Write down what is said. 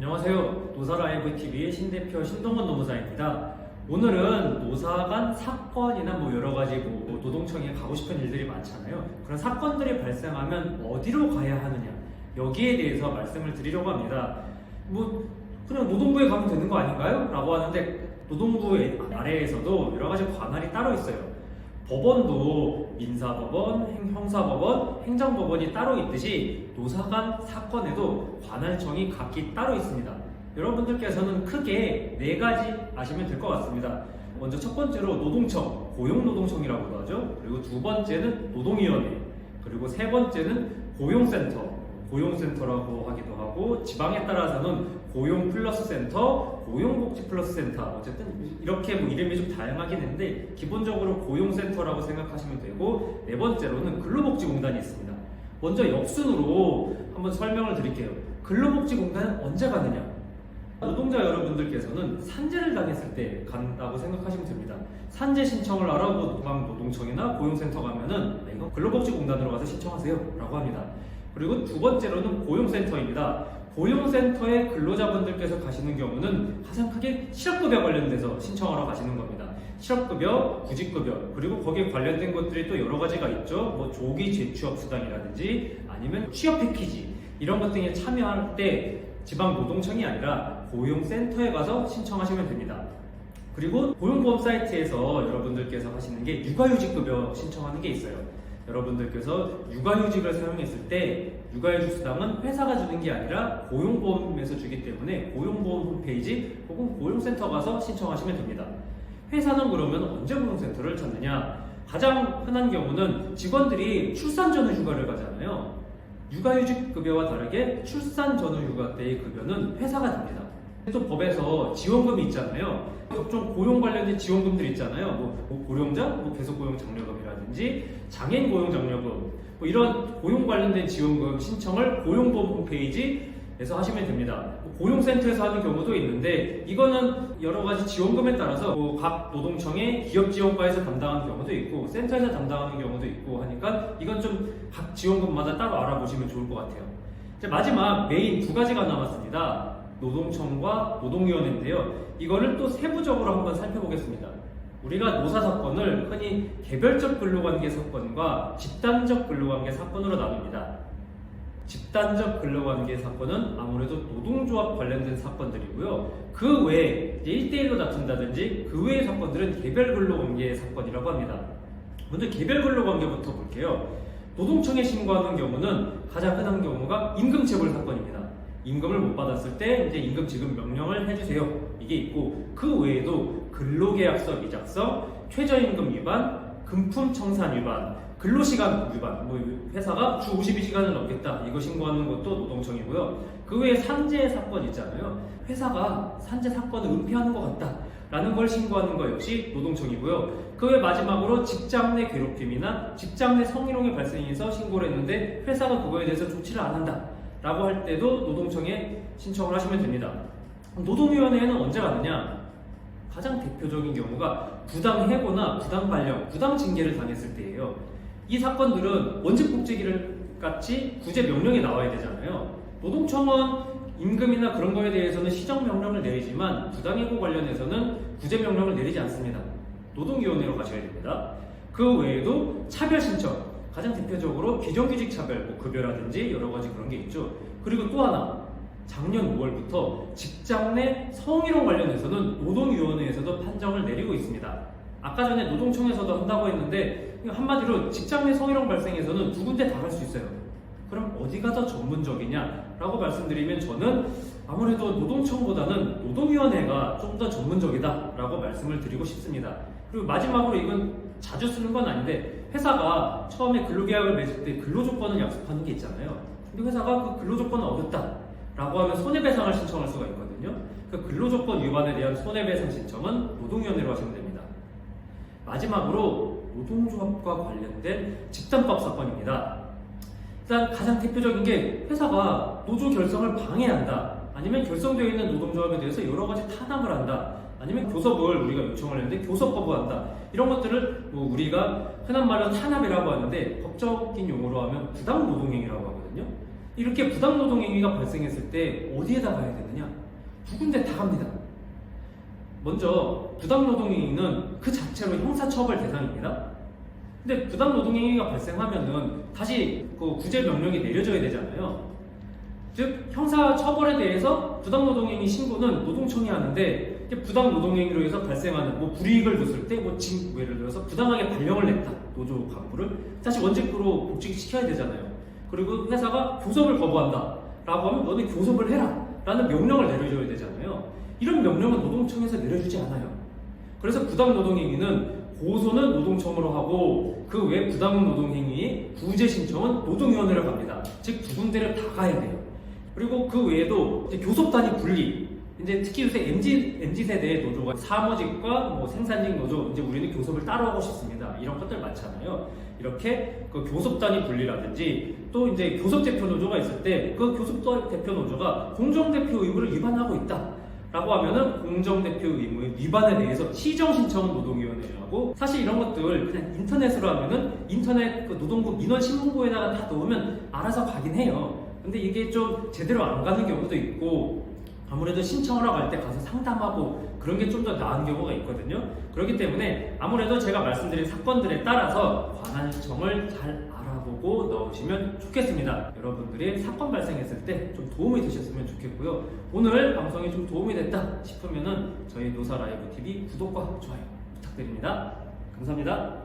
안녕하세요. 노사라이브TV의 신대표 신동원 노무사입니다. 오늘은 노사 간 사건이나 여러가지 노동청에 가고 싶은 일들이 많잖아요. 그런 사건들이 발생하면 어디로 가야 하느냐, 여기에 대해서 말씀을 드리려고 합니다. 그냥 노동부에 가면 되는 거 아닌가요? 라고 하는데, 노동부 아래에서도 여러가지 관할이 따로 있어요. 법원도 민사법원, 형사법원, 행정법원이 따로 있듯이 노사 간 사건에도 관할청이 각기 따로 있습니다. 여러분들께서는 크게 4가지 아시면 될 것 같습니다. 먼저 첫 번째로 노동청, 고용노동청이라고도 하죠. 그리고 두 번째는 노동위원회, 그리고 세 번째는 고용센터라고 하기도 하고, 지방에 따라서는 고용플러스센터, 고용복지플러스센터, 어쨌든 이렇게 이름이 좀 다양하긴 했는데 기본적으로 고용센터라고 생각하시면 되고, 네 번째로는 근로복지공단이 있습니다. 먼저 역순으로 한번 설명을 드릴게요. 근로복지공단은 언제 가느냐? 노동자 여러분들께서는 산재를 당했을 때 간다고 생각하시면 됩니다. 산재 신청을 하러 노동청이나 고용센터 가면은 이거 근로복지공단으로 가서 신청하세요 라고 합니다. 그리고 두 번째로는 고용센터입니다. 고용센터에 근로자분들께서 가시는 경우는 가장 크게 실업급여 관련돼서 신청하러 가시는 겁니다. 실업급여, 구직급여, 그리고 거기에 관련된 것들이 또 여러 가지가 있죠. 조기 재취업 수당이라든지 아니면 취업 패키지, 이런 것 등에 참여할 때 지방노동청이 아니라 고용센터에 가서 신청하시면 됩니다. 그리고 고용보험 사이트에서 여러분들께서 하시는 게 육아휴직급여 신청하는 게 있어요. 여러분들께서 육아휴직을 사용했을 때 육아휴직 수당은 회사가 주는 게 아니라 고용보험에서 주기 때문에 고용보험 홈페이지 혹은 고용센터 가서 신청하시면 됩니다. 회사는 그러면 언제 고용센터를 찾느냐? 가장 흔한 경우는 직원들이 출산 전후 휴가를 가잖아요. 육아휴직 급여와 다르게 출산 전후 휴가 때의 급여는 회사가 줍니다. 또 법에서 지원금이 있잖아요. 각종 고용 관련된 지원금들 있잖아요. 고령자, 계속고용 장려금이라든지 장애인 고용 장려금, 이런 고용 관련된 지원금 신청을 고용보험 홈페이지에서 하시면 됩니다. 고용센터에서 하는 경우도 있는데, 이거는 여러 가지 지원금에 따라서 각 노동청의 기업지원과에서 담당하는 경우도 있고 센터에서 담당하는 경우도 있고 하니까 이건 좀 각 지원금마다 따로 알아보시면 좋을 것 같아요. 이제 마지막 메인 2가지가 남았습니다. 노동청과 노동위원회인데요. 이거를 또 세부적으로 한번 살펴보겠습니다. 우리가 노사사건을 흔히 개별적 근로관계 사건과 집단적 근로관계 사건으로 나눕니다. 집단적 근로관계 사건은 아무래도 노동조합 관련된 사건들이고요. 그 외에 1대1로 다툰다든지 그 외의 사건들은 개별 근로관계 사건이라고 합니다. 먼저 개별 근로관계부터 볼게요. 노동청에 신고하는 경우는 가장 흔한 경우가 임금체불 사건입니다. 임금을 못 받았을 때 이제 임금 지급 명령을 해주세요, 이게 있고, 그 외에도 근로계약서 미작성, 최저임금 위반, 금품청산 위반, 근로시간 위반, 회사가 주 52시간을 넘겠다, 이거 신고하는 것도 노동청이고요. 그 외에 산재 사건 있잖아요. 회사가 산재 사건을 은폐하는 것 같다 라는 걸 신고하는 것 역시 노동청이고요. 그 외 마지막으로 직장 내 괴롭힘이나 직장 내 성희롱이 발생해서 신고를 했는데 회사가 그거에 대해서 조치를 안 한다 라고 할 때도 노동청에 신청을 하시면 됩니다. 노동위원회에는 언제 가느냐? 가장 대표적인 경우가 부당해고나 부당발령, 부당징계를 당했을 때예요. 이 사건들은 원직복지기를 같이 구제 명령이 나와야 되잖아요. 노동청은 임금이나 그런 거에 대해서는 시정명령을 내리지만 부당해고 관련해서는 구제 명령을 내리지 않습니다. 노동위원회로 가셔야 됩니다. 그 외에도 차별신청, 가장 대표적으로 비정규직 차별, 급여라든지 여러 가지 그런 게 있죠. 그리고 또 하나, 작년 5월부터 직장 내 성희롱 관련해서는 노동위원회에서도 판정을 내리고 있습니다. 아까 전에 노동청에서도 한다고 했는데, 한마디로 직장 내 성희롱 발생해서는 2군데 다 할 수 있어요. 그럼 어디가 더 전문적이냐 라고 말씀드리면, 저는 아무래도 노동청보다는 노동위원회가 좀 더 전문적이다 라고 말씀을 드리고 싶습니다. 그리고 마지막으로, 이건 자주 쓰는 건 아닌데, 회사가 처음에 근로계약을 맺을 때 근로조건을 약속하는 게 있잖아요. 근데 회사가 그 근로조건을 어겼다 라고 하면 손해배상을 신청할 수가 있거든요. 그 근로조건 위반에 대한 손해배상 신청은 노동위원회로 하시면 됩니다. 마지막으로 노동조합과 관련된 집단법 사건입니다. 일단 가장 대표적인 게, 회사가 노조 결성을 방해한다, 아니면 결성되어 있는 노동조합에 대해서 여러 가지 탄압을 한다, 아니면 교섭을 우리가 요청을 했는데 교섭 거부한다, 이런 것들을 우리가 흔한 말로 탄압이라고 하는데 법적인 용어로 하면 부당노동행위라고 하거든요. 이렇게 부당노동행위가 발생했을 때 어디에다 가야 되느냐? 두 군데 다 갑니다. 먼저 부당노동행위는 그 자체로 형사처벌 대상입니다. 근데 부당노동행위가 발생하면은 다시 그 구제 명령이 내려져야 되잖아요. 즉 형사처벌에 대해서 부당노동행위 신고는 노동청이 하는데, 부당노동행위로 해서 발생하는 뭐 불이익을 줬을 때 예를 들어서 부당하게 발령을 냈다, 노조 간부를 다시 원직으로 복직시켜야 되잖아요. 그리고 회사가 교섭을 거부한다 라고 하면 너네 교섭을 해라 라는 명령을 내려줘야 되잖아요. 이런 명령은 노동청에서 내려주지 않아요. 그래서 부당노동행위는 고소는 노동청으로 하고 그 외 부당노동행위 구제 신청은 노동위원회로 갑니다. 즉 두 군데를 다 가야 돼요. 그리고 그 외에도 이제 교섭단위 분리, 이제 특히 요새 MZ 세대의 노조가 사무직과 뭐 생산직 노조, 이제 우리는 교섭을 따로 하고 싶습니다. 이런 것들 많잖아요. 이렇게 그 교섭단위 분리라든지 또 이제 교섭대표 노조가 있을 때 그 교섭대표 노조가 공정대표 의무를 위반하고 있다 라고 하면은 공정대표 의무의 위반에 대해서 시정 신청은 노동위원회에 하고, 사실 이런 것들 그냥 인터넷으로 하면은 인터넷 그 노동부 민원신문고에다가 다 넣으면 알아서 가긴 해요. 근데 이게 좀 제대로 안 가는 경우도 있고, 아무래도 신청을 하고 갈 때 가서 상담하고 그런 게 좀 더 나은 경우가 있거든요. 그렇기 때문에 아무래도 제가 말씀드린 사건들에 따라서 관할청을 잘 알아보고 넣으시면 좋겠습니다. 여러분들이 사건 발생했을 때 좀 도움이 되셨으면 좋겠고요. 오늘 방송이 좀 도움이 됐다 싶으면은 저희 노사라이브TV 구독과 좋아요 부탁드립니다. 감사합니다.